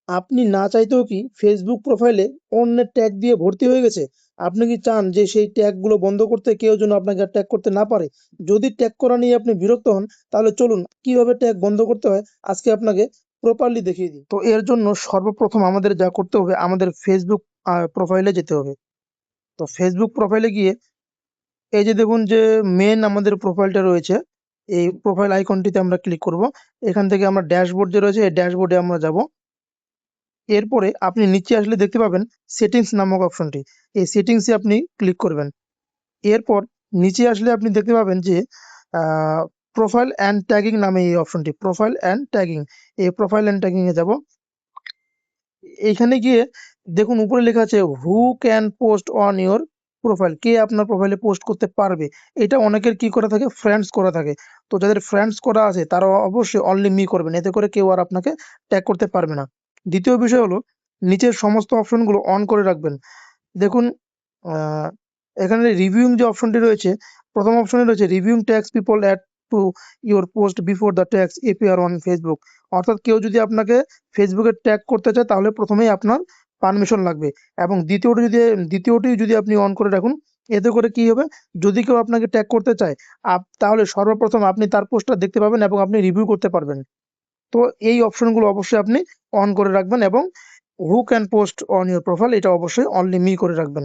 আপনি না চাইতেও কি ফেসবুক প্রোফাইলে অন্যের ট্যাগ দিয়ে ভর্তি হয়ে গেছে? আপনি কি চান যে সেই ট্যাগগুলো বন্ধ করতে কেউ যেন আপনাকে আর ট্যাগ করতে না পারে? যদি ট্যাগ করা নিয়ে আপনি বিরক্ত হন, তাহলে চলুন কিভাবে ট্যাগ বন্ধ করতে হয় আজকে আপনাকে প্রপারলি দেখিয়ে দিই। তো এর জন্য সর্বপ্রথম আমাদের যা করতে হবে, আমাদের ফেসবুক প্রোফাইলে যেতে হবে। তো ফেসবুক প্রোফাইলে গিয়ে এই যে দেখুন যে মেন আমাদের প্রোফাইলটা রয়েছে, এই প্রোফাইল আইকনটিতে আমরা ক্লিক করব। এখান থেকে আমরা ড্যাশবোর্ড যে রয়েছে এই ড্যাশবোর্ডে আমরা যাব। এরপরে আপনি নিচে আসলে দেখতে পাবেন সেটিংস নামক অপশনটি। এই সেটিংসে আপনি ক্লিক করবেন। এরপর নিচে আসলে আপনি দেখতে পাবেন যে প্রোফাইল অ্যান্ড ট্যাগিং নামে এই অপশনটি, প্রোফাইল অ্যান্ড ট্যাগিং। এই প্রোফাইল অ্যান্ড ট্যাগিং এ যাব। এইখানে গিয়ে দেখুন উপরে লেখা আছে who can post on your profile, কে আপনার প্রোফাইলে পোস্ট করতে পারবে। এটা অনেকের কি করা থাকে, ফ্রেন্ডস করা থাকে। তো যাদের ফ্রেন্ডস করা আছে তারা অবশ্যই অনলি মি করবেন, এতে করে কেউ আর আপনাকে ট্যাগ করতে পারবে না। দ্বিতীয় বিষয় হলো নিচের সমস্ত অপশনগুলো অন করে রাখবেন। দেখুন আহ, এখানে রিভিউইং যে অপশনটি রয়েছে, প্রথম অপশনে রয়েছে reviewing tags people add to your post before the tags appear on Facebook. অর্থাৎ কেউ যদি আপনাকে ফেসবুকে ট্যাগ করতে চায় তাহলে প্রথমেই আপনার পারমিশন লাগবে। এবং দ্বিতীয়টি যদি আপনি অন করে রাখুন, এতে করে কি হবে, যদি কেউ আপনাকে ট্যাগ করতে চায় তাহলে সর্বপ্রথম আপনি তার পোস্টটা দেখতে পাবেন এবং আপনি রিভিউ করতে পারবেন। তো এই অপশনগুলো অবশ্যই আপনি অন করে রাখবেন এবং হু can post on your profile এটা অবশ্যই অনলি মি করে রাখবেন।